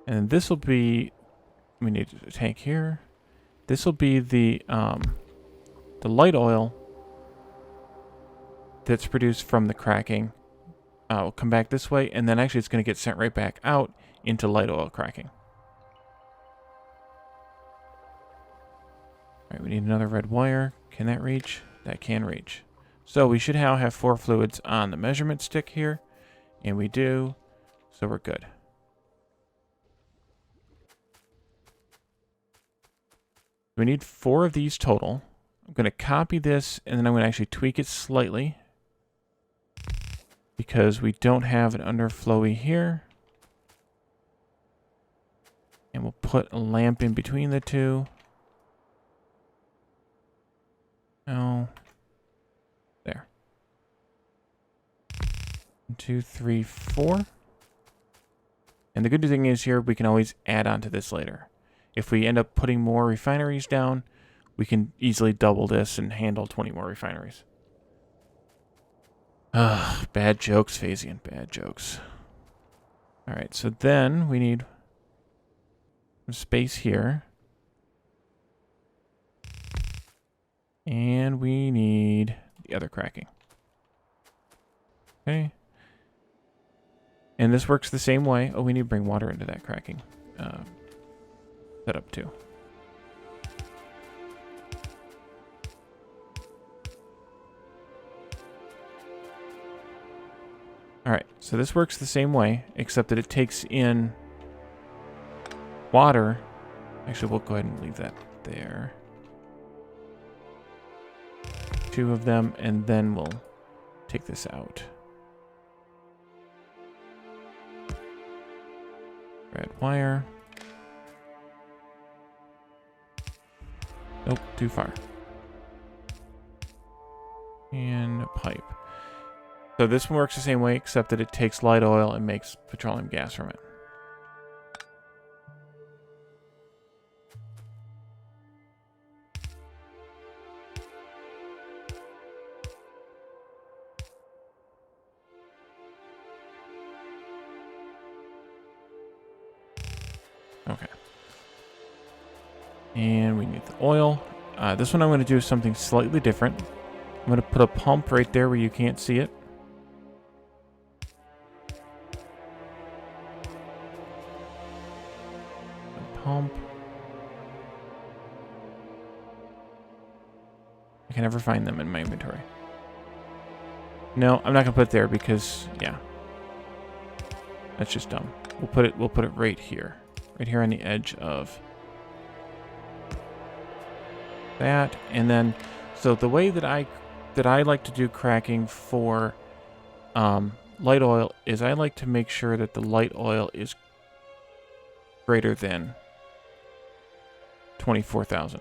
Speaker 1: And this will be, we need a tank here. This will be the light oil that's produced from the cracking. Will come back this way, and then actually it's going to get sent right back out into light oil cracking. All right, we need another red wire. Can that reach? That can reach. So we should now have 4 fluids on the measurement stick here, and we do, so we're good. We need 4 of these total. I'm going to copy this, and then I'm going to actually tweak it slightly because we don't have an underflowy here. And we'll put a lamp in between the two. Oh, there. 1, 2, 3, 4. And the good thing is here, we can always add on to this later. If we end up putting more refineries down, we can easily double this and handle 20 more refineries. Ugh, bad jokes, Phasian, bad jokes. Alright, so then we need some space here. And we need the other cracking. Okay. And this works the same way. Oh, we need to bring water into that cracking setup too. Alright, so this works the same way, except that it takes in water. Actually, we'll go ahead and leave that there. 2 of them, and then we'll take this out. Red wire. Nope, too far. And a pipe. So this one works the same way, except that it takes light oil and makes petroleum gas from it. Okay. And we need the oil. This one I'm going to do something slightly different. I'm going to put a pump right there where you can't see it. Pump. I can never find them in my inventory. No, I'm not going to put it there because, yeah. That's just dumb. We'll put it right here. Right here on the edge of that. And then, so the way that I like to do cracking for light oil is I like to make sure that the light oil is greater than 24,000.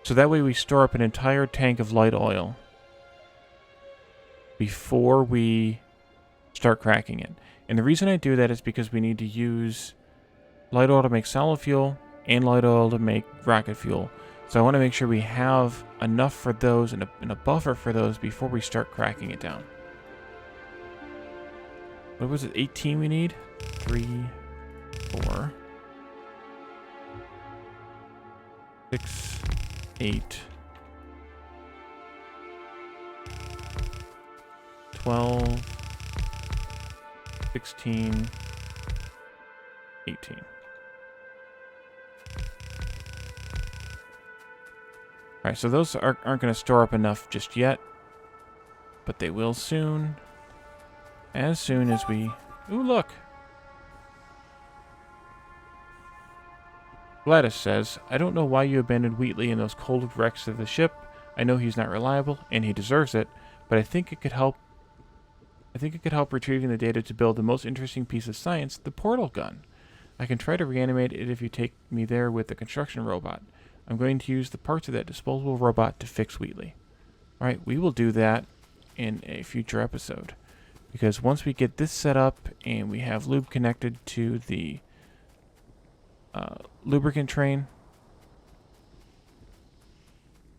Speaker 1: So that way we store up an entire tank of light oil before we start cracking it. And the reason I do that is because we need to use light oil to make solid fuel and light oil to make rocket fuel. So I want to make sure we have enough for those and a buffer for those before we start cracking it down. What was it? 18 we need? 3, 4, 6, 8, 12, 16, 18. Alright, so those aren't going to store up enough just yet, but they will soon. As soon as we... Ooh, look! Gladys says, I don't know why you abandoned Wheatley in those cold wrecks of the ship. I know he's not reliable, and he deserves it, but I think it could help retrieving the data to build the most interesting piece of science, the portal gun. I can try to reanimate it if you take me there with the construction robot. I'm going to use the parts of that disposable robot to fix Wheatley. Alright, we will do that in a future episode. Because once we get this set up and we have lube connected to the lubricant train,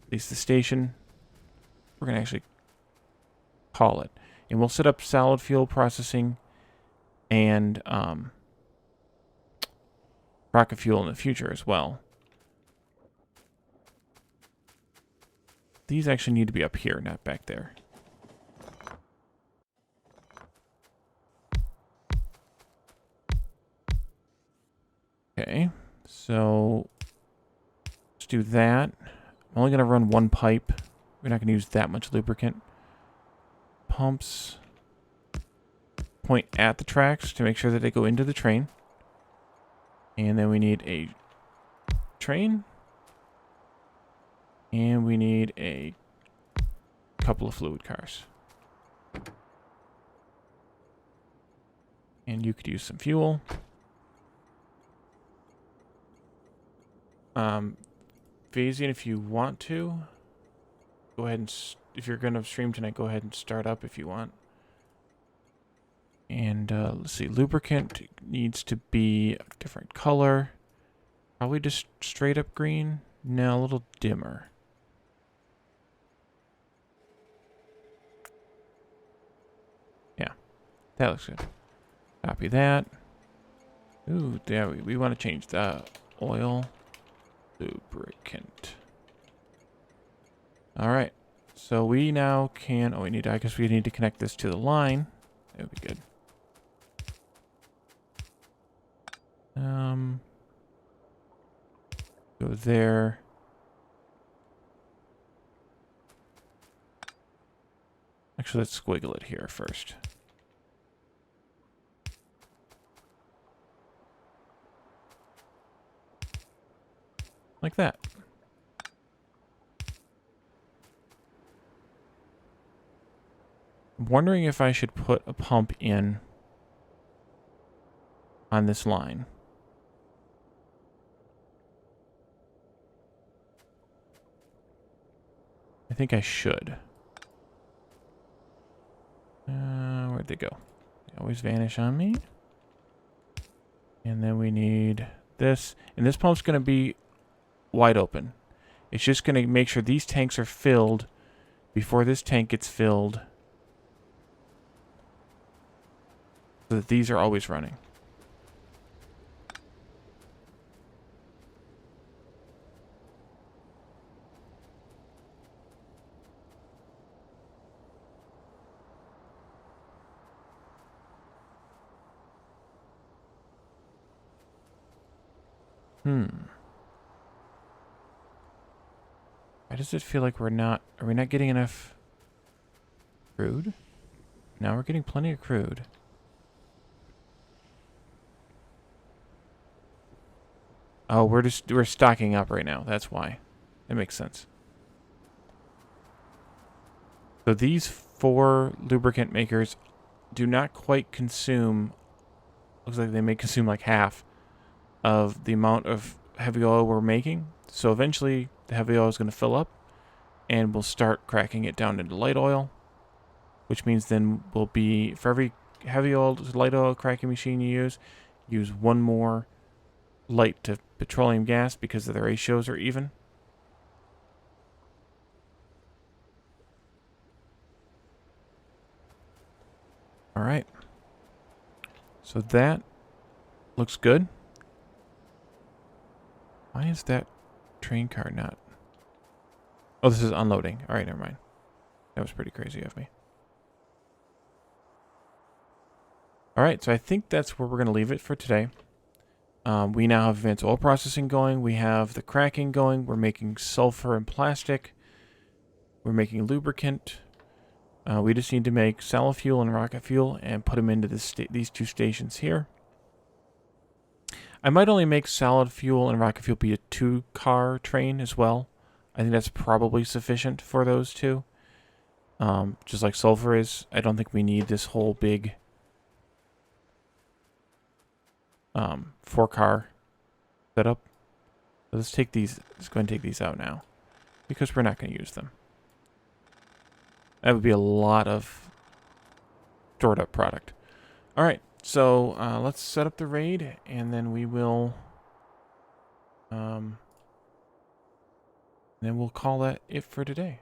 Speaker 1: at least the station, we're going to actually call it. And we'll set up solid fuel processing and rocket fuel in the future as well. These actually need to be up here, not back there. Okay, so let's do that. I'm only going to run one pipe. We're not going to use that much lubricant. Pumps point at the tracks to make sure that they go into the train. And then we need a train. And we need a couple of fluid cars. And you could use some fuel. Phasian, if you want to, go ahead and, if you're going to stream tonight, go ahead and start up if you want. And let's see, lubricant needs to be a different color. Probably just straight up green. No, a little dimmer. Yeah, that looks good. Copy that. Ooh, yeah, we want to change the oil. Lubricant. Alright. So we now can... Oh, I guess we need to connect this to the line. That would be good. Go there. Actually, let's squiggle it here first. Like that. I'm wondering if I should put a pump in on this line. I think I should. Where'd they go? They always vanish on me. And then we need this. And this pump's going to be wide open. It's just going to make sure these tanks are filled before this tank gets filled, so that these are always running. Why does it feel like are we not getting enough crude? Now we're getting plenty of crude. Oh, we're stocking up right now. That's why. That makes sense. So these 4 lubricant makers do not quite consume. Looks like they may consume like half of the amount of heavy oil we're making. So eventually the heavy oil is going to fill up and we'll start cracking it down into light oil, which means then we'll be, for every heavy oil to light oil cracking machine you use 1 more light to petroleum gas because the ratios are even. All right. So that looks good. Why is that train car not? Oh, this is unloading. All right, never mind. That was pretty crazy of me. All right, so I think that's where we're going to leave it for today. We now have advanced oil processing going. We have the cracking going. We're making sulfur and plastic. We're making lubricant. We just need to make solid fuel and rocket fuel and put them into these 2 stations here. I might only make solid fuel and rocket fuel be a 2-car train as well. I think that's probably sufficient for those 2. Just like sulfur is. I don't think we need this whole big 4-car setup. So let's take these. Let's go and take these out now because we're not going to use them. That would be a lot of stored up product. All right, so let's set up the raid, and then we will. Then we'll call that it for today.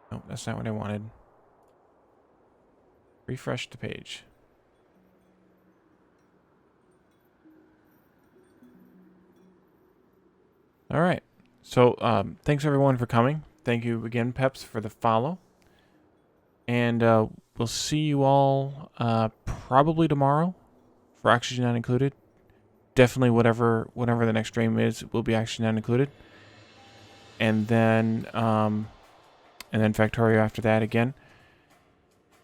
Speaker 1: No, that's not what I wanted. Refresh the page. All right. So thanks everyone for coming. Thank you again, Peps, for the follow. And we'll see you all probably tomorrow for Oxygen Not Included. Definitely whenever the next stream is, will be Oxygen Not Included. And then Factorio after that again.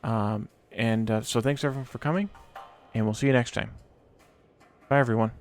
Speaker 1: So thanks everyone for coming, and we'll see you next time. Bye everyone.